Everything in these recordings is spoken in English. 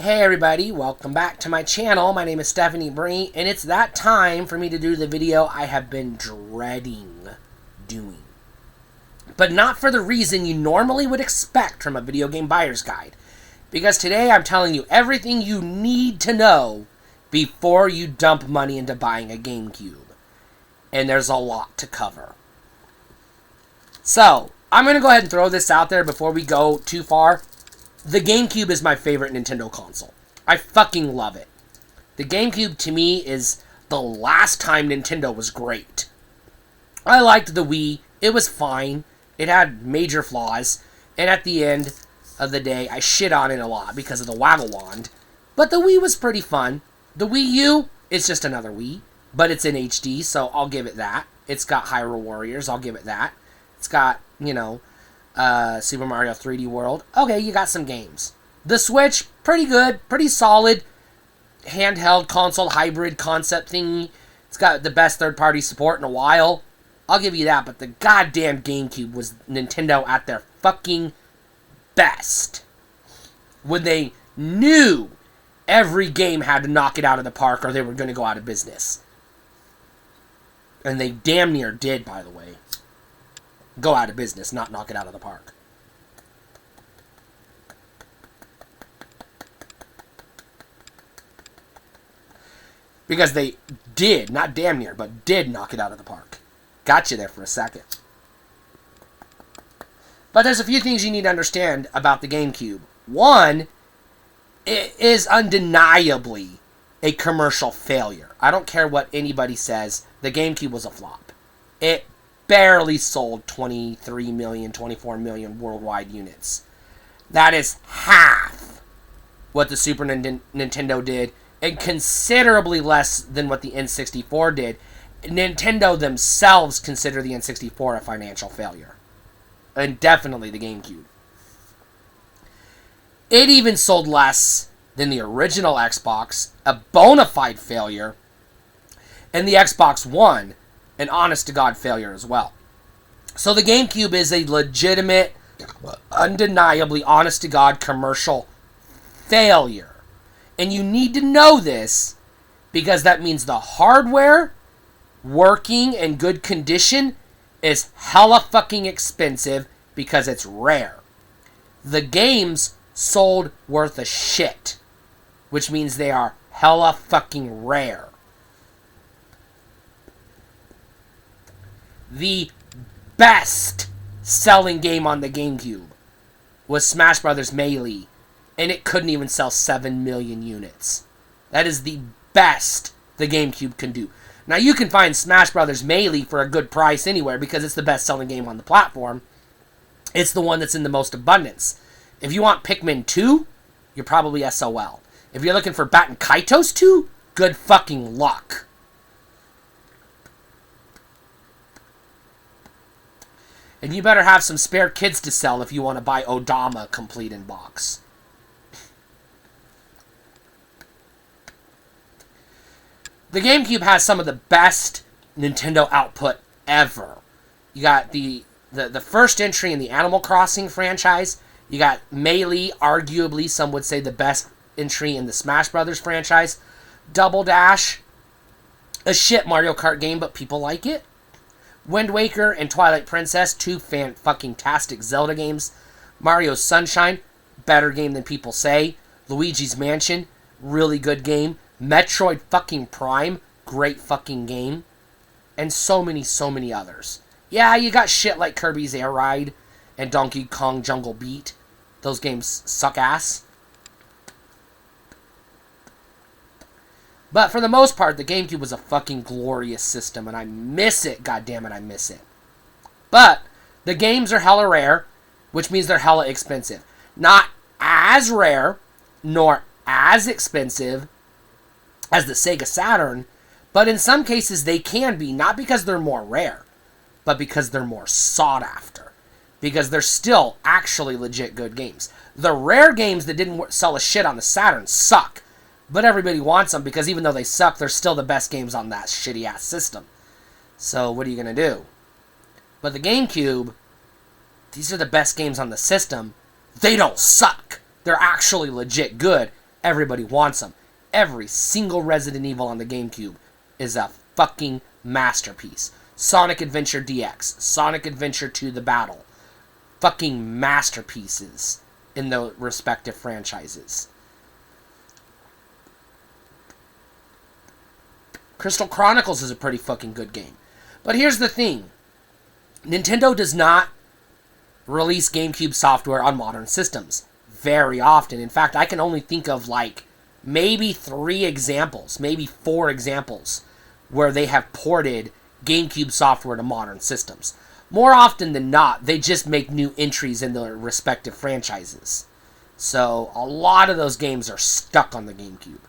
Hey everybody, welcome back to my channel. My name is Stephanie Bree, and it's that time for me to do the video I have been dreading doing. But not for the reason you normally would expect from a video game buyer's guide. Because today I'm telling you everything you need to know before you dump money into buying a GameCube. And there's a lot to cover. So, I'm going to go ahead and throw this out there before we go too far. The GameCube is my favorite Nintendo console. I fucking love it. The GameCube, to me, is the last time Nintendo was great. I liked the Wii. It was fine. It had major flaws. And at the end of the day, I shit on it a lot because of the waggle wand. But the Wii was pretty fun. The Wii U is just another Wii. But it's in HD, so I'll give it that. It's got Hyrule Warriors. I'll give it that. It's got, Super Mario 3D World. Okay, you got some games. The Switch, pretty good, pretty solid. Handheld console hybrid concept thingy. It's got the best third-party support in a while. I'll give you that, but the goddamn GameCube was Nintendo at their fucking best. When they knew every game had to knock it out of the park or they were going to go out of business. And they damn near did, by the way. Go out of business, not knock it out of the park. Because they did, not damn near, but did knock it out of the park. Got you there for a second. But there's a few things you need to understand about the GameCube. One, it is undeniably a commercial failure. I don't care what anybody says, the GameCube was a flop. It barely sold 23 million, 24 million worldwide units. That is half what the Super Nintendo did, and considerably less than what the N64 did. Nintendo themselves consider the N64 a financial failure. And definitely the GameCube. It even sold less than the original Xbox, a bona fide failure, and the Xbox One, an honest-to-God failure as well. So the GameCube is a legitimate, undeniably honest-to-God commercial failure. And you need to know this because that means the hardware, working in good condition, is hella fucking expensive because it's rare. The games sold worth a shit, which means they are hella fucking rare. The best selling game on the GameCube was Smash Bros. Melee, and it couldn't even sell 7 million units. That is the best the GameCube can do. Now, you can find Smash Bros. Melee for a good price anywhere because it's the best selling game on the platform. It's the one that's in the most abundance. If you want Pikmin 2, you're probably SOL. If you're looking for Batten Kaitos 2, good fucking luck. And you better have some spare kids to sell if you want to buy Odama complete in box. The GameCube has some of the best Nintendo output ever. You got the first entry in the Animal Crossing franchise. You got Melee, arguably some would say the best entry in the Smash Brothers franchise. Double Dash, a shit Mario Kart game, but people like it. Wind Waker and Twilight Princess, two fan-fucking-tastic Zelda games. Mario Sunshine, better game than people say. Luigi's Mansion, really good game. Metroid fucking Prime, great fucking game. And so many others. Yeah, you got shit like Kirby's Air Ride and Donkey Kong Jungle Beat. Those games suck ass. But for the most part, the GameCube was a fucking glorious system, and I miss it. God damn it, I miss it. But the games are hella rare, which means they're hella expensive. Not as rare, nor as expensive as the Sega Saturn, but in some cases they can be, not because they're more rare, but because they're more sought after. Because they're still actually legit good games. The rare games that didn't sell a shit on the Saturn suck. But everybody wants them because even though they suck, they're still the best games on that shitty-ass system. So what are you going to do? But the GameCube, these are the best games on the system. They don't suck. They're actually legit good. Everybody wants them. Every single Resident Evil on the GameCube is a fucking masterpiece. Sonic Adventure DX, Sonic Adventure 2 The Battle. Fucking masterpieces in the respective franchises. Crystal Chronicles is a pretty fucking good game. But here's the thing. Nintendo does not release GameCube software on modern systems very often. In fact, I can only think of like maybe 3 examples, maybe 4 examples where they have ported GameCube software to modern systems. More often than not, they just make new entries in their respective franchises. So a lot of those games are stuck on the GameCube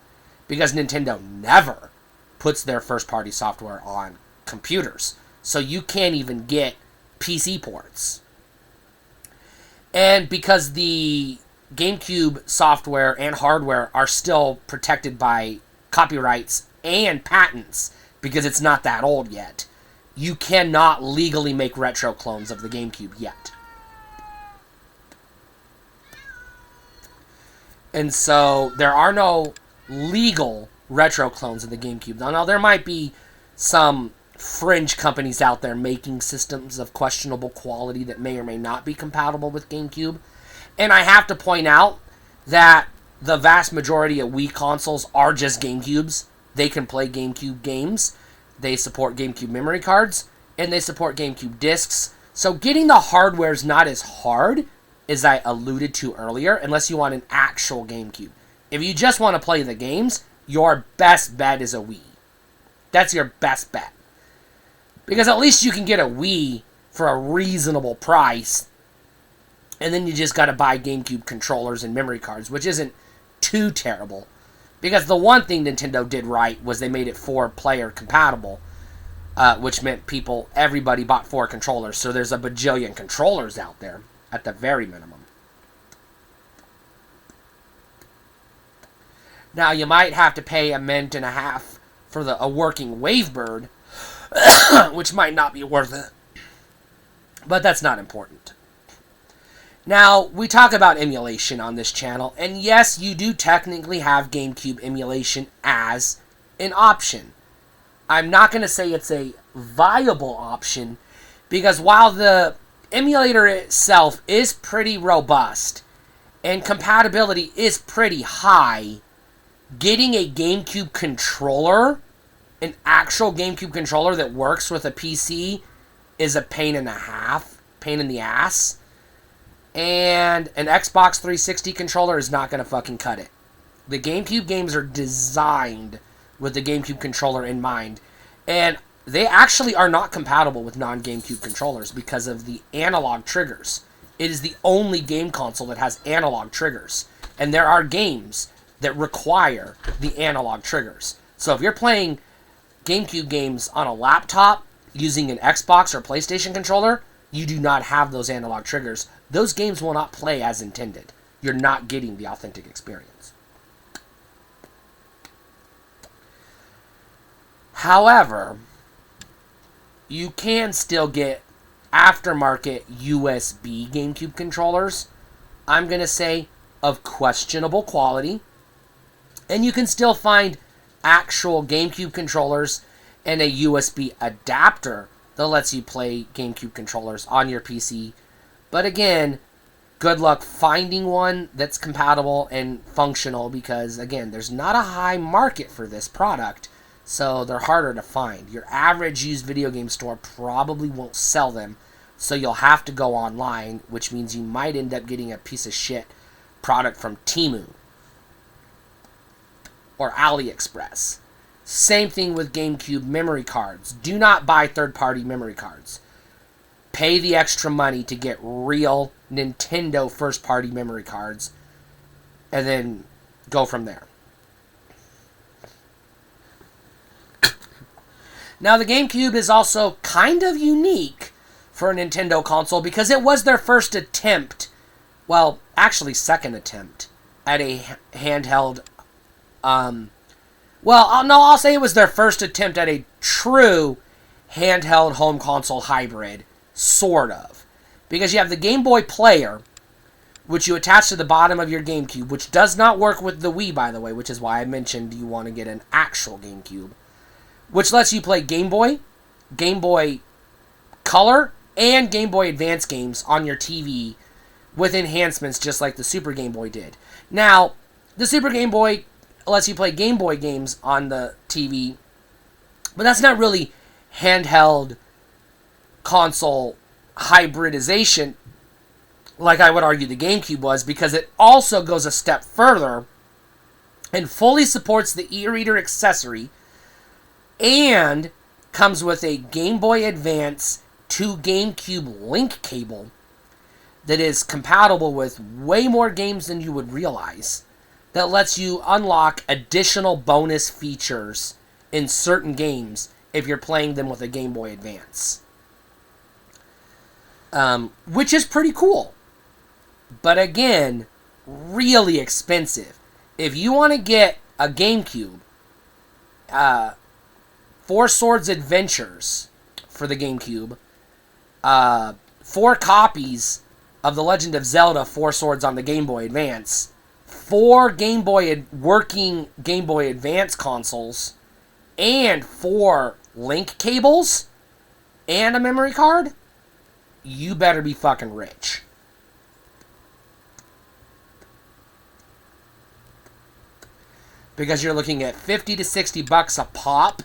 because Nintendo never puts their first-party software on computers. So you can't even get PC ports. And because the GameCube software and hardware are still protected by copyrights and patents because it's not that old yet, you cannot legally make retro clones of the GameCube yet. And so there are no legal retro clones of the GameCube. Now there might be some fringe companies out there making systems of questionable quality that may or may not be compatible with GameCube. And I have to point out that the vast majority of Wii consoles are just GameCubes. They can play GameCube games. They support GameCube memory cards. And they support GameCube discs. So getting the hardware is not as hard as I alluded to earlier, unless you want an actual GameCube. If you just want to play the games, your best bet is a Wii. That's your best bet. Because at least you can get a Wii for a reasonable price. And then you just got to buy GameCube controllers and memory cards, which isn't too terrible. Because the one thing Nintendo did right was they made it 4-player compatible. Which meant everybody bought 4 controllers. So there's a bajillion controllers out there, at the very minimum. Now, you might have to pay $1.50 for a working Wavebird, which might not be worth it. But that's not important. Now, we talk about emulation on this channel, and yes, you do technically have GameCube emulation as an option. I'm not going to say it's a viable option, because while the emulator itself is pretty robust, and compatibility is pretty high, getting a GameCube controller, an actual GameCube controller that works with a PC, is a pain in the ass. And an Xbox 360 controller is not going to fucking cut it. The GameCube games are designed with the GameCube controller in mind. And they actually are not compatible with non-GameCube controllers because of the analog triggers. It is the only game console that has analog triggers. And there are games that require the analog triggers. So if you're playing GameCube games on a laptop using an Xbox or PlayStation controller, you do not have those analog triggers. Those games will not play as intended. You're not getting the authentic experience. However, you can still get aftermarket USB GameCube controllers, I'm going to say, of questionable quality. And you can still find actual GameCube controllers and a USB adapter that lets you play GameCube controllers on your PC. But again, good luck finding one that's compatible and functional because, again, there's not a high market for this product, so they're harder to find. Your average used video game store probably won't sell them, so you'll have to go online, which means you might end up getting a piece of shit product from Temu or AliExpress. Same thing with GameCube memory cards. Do not buy third-party memory cards. Pay the extra money to get real Nintendo first-party memory cards, and then go from there. Now, the GameCube is also kind of unique for a Nintendo console because it was their first attempt, well, actually second attempt, at a handheld, I'll say it was their first attempt at a true handheld home console hybrid, sort of. Because you have the Game Boy Player, which you attach to the bottom of your GameCube, which does not work with the Wii, by the way, which is why I mentioned you want to get an actual GameCube, which lets you play Game Boy Color, and Game Boy Advance games on your TV with enhancements just like the Super Game Boy did. Now, the Super Game Boy lets you play Game Boy games on the TV, but that's not really handheld console hybridization like I would argue the GameCube was, because it also goes a step further and fully supports the e-reader accessory and comes with a Game Boy Advance to GameCube link cable that is compatible with way more games than you would realize, that lets you unlock additional bonus features in certain games if you're playing them with a Game Boy Advance. Which is pretty cool. But again, really expensive. If you want to get a GameCube, Four Swords Adventures for the GameCube, 4 copies of The Legend of Zelda 4 Swords on the Game Boy Advance, 4 working Game Boy Advance consoles, and 4 link cables, and a memory card, you better be fucking rich. Because you're looking at $50 to $60 a pop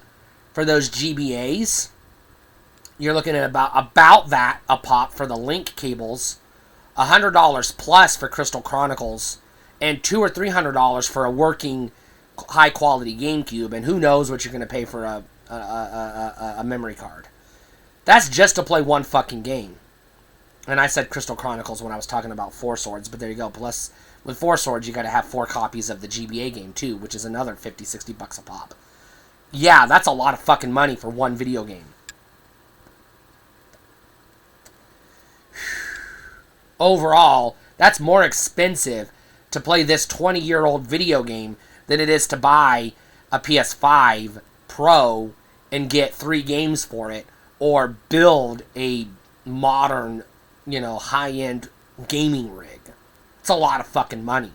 for those GBAs. You're looking at about that a pop for the link cables, $100 plus for Crystal Chronicles, and $200 or $300 for a working high quality GameCube, and who knows what you're going to pay for a memory card. That's just to play one fucking game. And I said Crystal Chronicles when I was talking about 4 Swords, but there you go. Plus, with 4 Swords, you got to have 4 copies of the GBA game too, which is another $50, $60 a pop. Yeah, that's a lot of fucking money for one video game. Overall, that's more expensive to play this 20-year-old video game than it is to buy a PS5 Pro and get 3 games for it, or build a modern, high-end gaming rig. It's a lot of fucking money.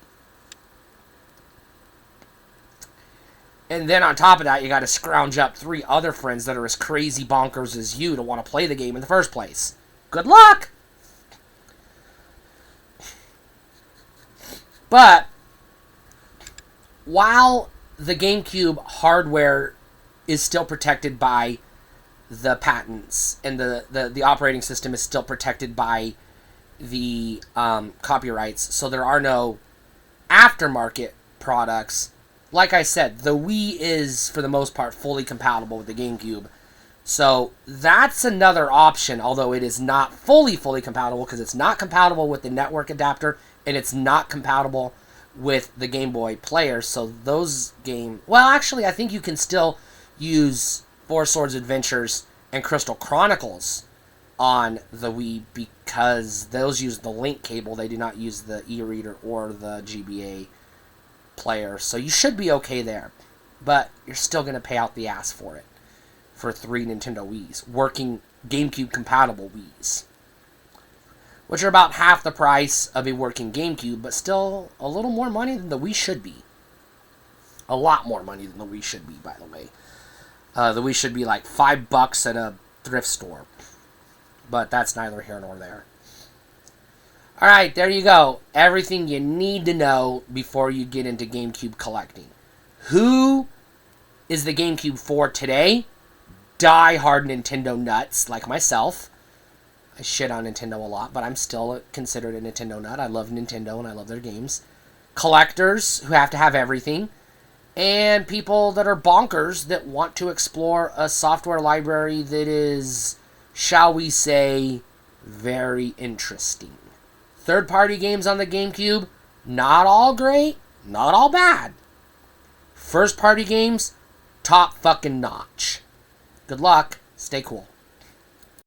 And then on top of that, you got to scrounge up 3 other friends that are as crazy bonkers as you to want to play the game in the first place. Good luck! But while the GameCube hardware is still protected by the patents, and the operating system is still protected by the copyrights, so there are no aftermarket products. Like I said, the Wii is, for the most part, fully compatible with the GameCube. So that's another option, although it is not fully compatible, because it's not compatible with the network adapter, and it's not compatible with the Game Boy player. So those well, actually, I think you can still use 4 Swords Adventures and Crystal Chronicles on the Wii, because those use the link cable. They do not use the e-reader or the GBA player. So you should be okay there. But you're still going to pay out the ass for it. For 3 Nintendo Wiis. Working GameCube compatible Wiis. Which are about half the price of a working GameCube, but still a little more money than the Wii should be. A lot more money than the Wii should be, by the way. The Wii should be like $5 at a thrift store. But that's neither here nor there. Alright, there you go. Everything you need to know before you get into GameCube collecting. Who is the GameCube for today? Die-hard Nintendo nuts like myself. I shit on Nintendo a lot, but I'm still considered a Nintendo nut. I love Nintendo and I love their games. Collectors who have to have everything. And people that are bonkers that want to explore a software library that is, shall we say, very interesting. Third-party games on the GameCube, not all great, not all bad. First-party games, top fucking notch. Good luck. Stay cool.